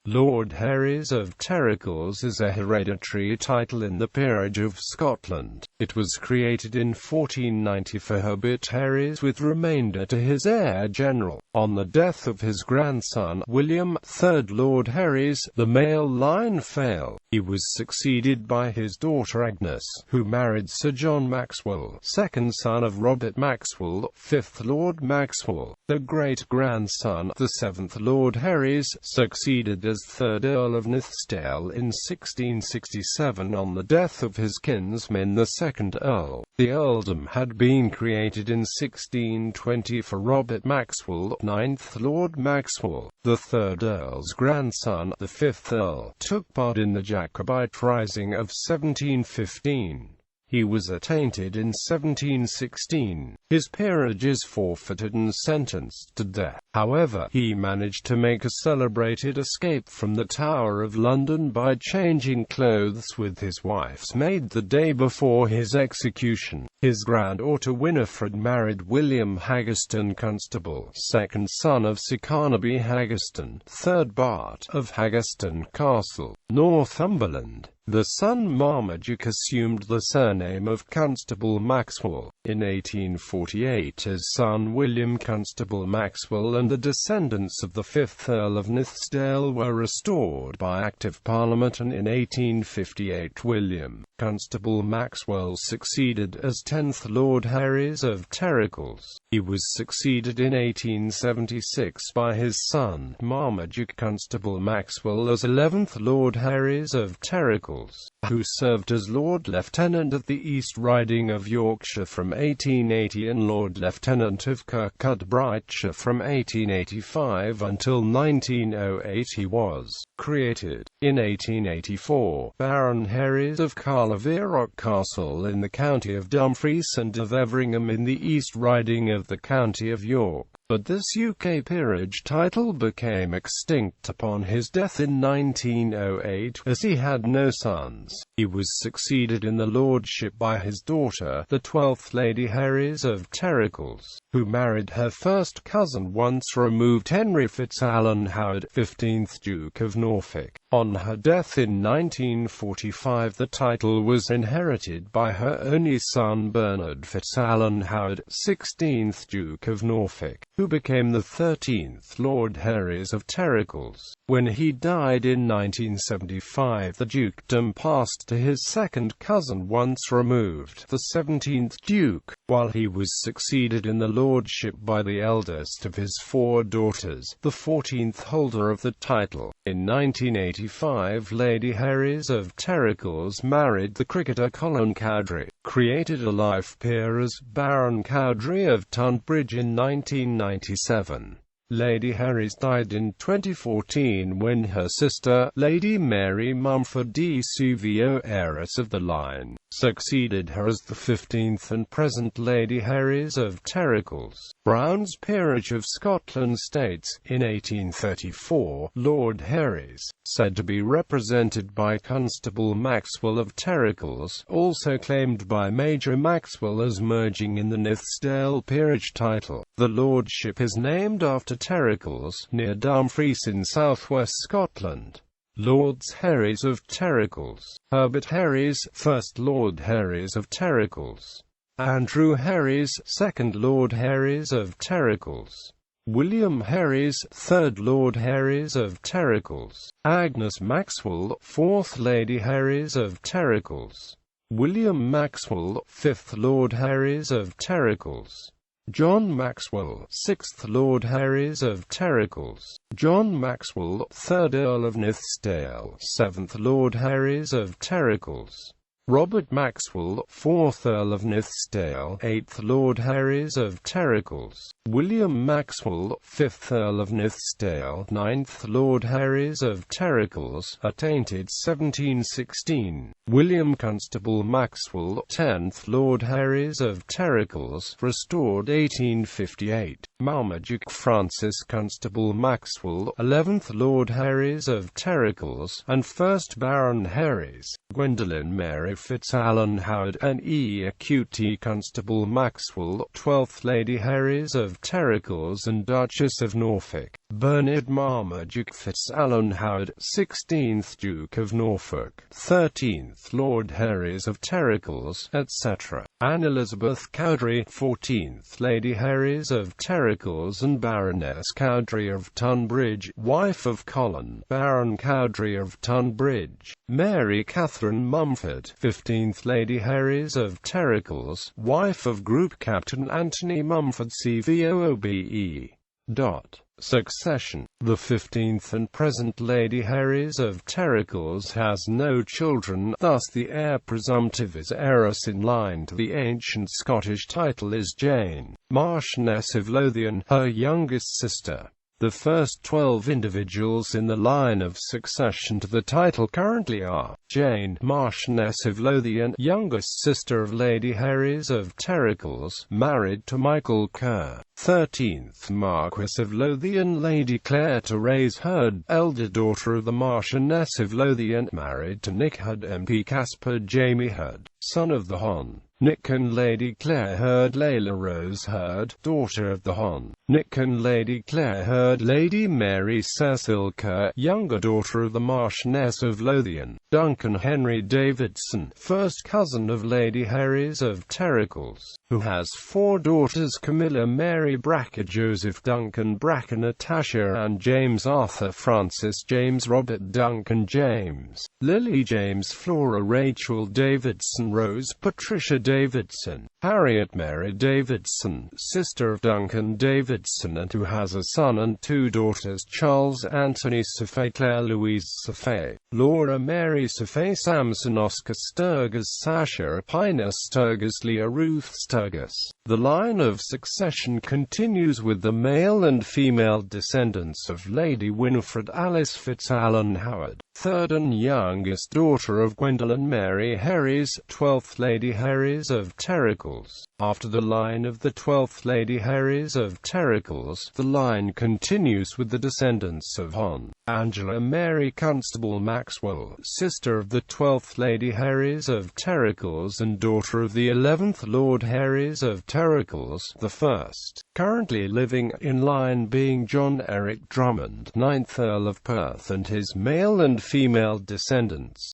Lord Herries of Terregles is a hereditary title in the Peerage of Scotland. It was created in 1490 for Herbert Herries with remainder to his heir general. On the death of his grandson, William, 3rd Lord Herries, the male line failed. He was succeeded by his daughter Agnes, who married Sir John Maxwell, second son of Robert Maxwell, 5th Lord Maxwell. The great-grandson, the 7th Lord Herries, succeeded as 3rd Earl of Nithsdale in 1667 on the death of his kinsman the 2nd Earl. The earldom had been created in 1620 for Robert Maxwell, 9th Lord Maxwell. The 3rd Earl's grandson, the 5th Earl, took part in the Jacobite Rising of 1715. He was attainted in 1716. His peerage is forfeited and sentenced to death. However, he managed to make a celebrated escape from the Tower of London by changing clothes with his wife's maid the day before his execution. His granddaughter Winifred married William Haggerston Constable, second son of Sir Carnaby Haggerston, 3rd Bart of Haggerston Castle, Northumberland. The son Marmaduke assumed the surname of Constable Maxwell. In 1848 his son William Constable Maxwell and the descendants of the 5th Earl of Nithsdale were restored by Act of Parliament, and in 1858 William Constable Maxwell succeeded as 10th Lord Herries of Terregles. He was succeeded in 1876 by his son Marmaduke Constable Maxwell as 11th Lord Herries of Terregles, who served as Lord Lieutenant of the East Riding of Yorkshire from 1880 and Lord Lieutenant of Kirkcudbrightshire from 1885 until 1908. He was created in 1884 Baron Herries of Carlaverock Castle in the county of Dumfries and of Everingham in the East Riding of the county of York. But this UK peerage title became extinct upon his death in 1908, as he had no sons. He was succeeded in the lordship by his daughter, the 12th Lady Herries of Terregles, who married her first cousin once removed Henry FitzAlan Howard, 15th Duke of Norfolk. On her death in 1945 the title was inherited by her only son Bernard FitzAlan Howard, 16th Duke of Norfolk, who became the 13th Lord Herries of Terregles. When he died in 1975 the dukedom passed to his second cousin once removed, the 17th Duke, while he was succeeded in the lordship by the eldest of his 4 daughters, the 14th holder of the title. In 1985 Lady Herries of Terregles married the cricketer Colin Cowdrey, created a life peer as Baron Cowdrey of Tunbridge in 1997. Lady Herries died in 2014 when her sister, Lady Mary Mumford de Suvio, heiress of the line, succeeded her as the 15th and present Lady Herries of Terregles. Brown's Peerage of Scotland states, in 1834, Lord Herries, said to be represented by Constable Maxwell of Terregles, also claimed by Major Maxwell as merging in the Nithsdale peerage title. The lordship is named after Terregles, near Dumfries in southwest Scotland. Lords Herries of Terregles: Herbert Herries, 1st Lord Herries of Terregles; Andrew Herries, 2nd Lord Herries of Terregles; William Herries, 3rd Lord Herries of Terregles; Agnes Maxwell, 4th Lady Herries of Terregles; William Maxwell, 5th Lord Herries of Terregles; John Maxwell, 6th Lord Herries of Terregles; John Maxwell, 3rd Earl of Nithsdale, 7th Lord Herries of Terregles; Robert Maxwell, 4th Earl of Nithsdale, 8th Lord Herries of Terregles; William Maxwell, 5th Earl of Nithsdale, 9th Lord Herries of Terregles, attainted 1716; William Constable Maxwell, 10th Lord Herries of Terregles, restored 1858; Marmaduke Francis Constable Maxwell, 11th Lord Herries of Terregles, and 1st Baron Herries; Gwendolen Mary Mary FitzAlan Howard NE Acute Constable Maxwell, 12th Lady Herries of Terregles and Duchess of Norfolk, Bernard Marmaduke FitzAlan Howard, 16th Duke of Norfolk, 13th Lord Herries of Terregles, etc. Anne Elizabeth Cowdray, 14th Lady Herries of Terregles and Baroness Cowdray of Tunbridge, wife of Colin, Baron Cowdray of Tunbridge. Mary Catherine Mumford, 15th Lady Herries of Terregles, wife of Group Captain Anthony Mumford CVOOBE. Succession. The 15th and present Lady Herries of Terregles has no children, thus the heir presumptive is heiress in line to the ancient Scottish title is Jane, Marchioness of Lothian, her youngest sister. The first 12 individuals in the line of succession to the title currently are Jane, Marchioness of Lothian, youngest sister of Lady Herries of Terregles, married to Michael Kerr, 13th Marquess of Lothian, Lady Claire Therese Hurd, elder daughter of the Marchioness of Lothian, married to Nick Hurd MP Caspar Jamie Hurd, son of the Hon. Nick and Lady Claire Hurd. Layla Rose Hurd, daughter of the Hon. Nick and Lady Claire Hurd. Lady Mary Cecil Kerr, younger daughter of the Marchioness of Lothian. Duncan Henry Davidson, first cousin of Lady Herries of Terregles, who has 4 daughters: Camilla Mary Bracker, Joseph Duncan Bracker, Natasha and James Arthur Francis James Robert Duncan James, Lily James Flora Rachel Davidson Rose Patricia Davidson, Harriet Mary Davidson, sister of Duncan Davidson, and who has a son and 2 daughters: Charles Anthony Safay, Claire Louise Safay, Laura Mary Safay, Samson Oscar Sturgis, Sasha Apina Sturgis, Leah Ruth Sturgis. The line of succession continues with the male and female descendants of Lady Winifred Alice FitzAlan Howard, 3rd and youngest daughter of Gwendolyn Mary Herries, 12th Lady Herries of Terregles. After the line of the 12th Lady Herries of Terregles, the line continues with the descendants of Hon. Angela Mary Constable Maxwell, sister of the 12th Lady Herries of Terregles and daughter of the 11th Lord Herries of Terregles, the first, currently living in line being John Eric Drummond, 9th Earl of Perth, and his male and female descendants.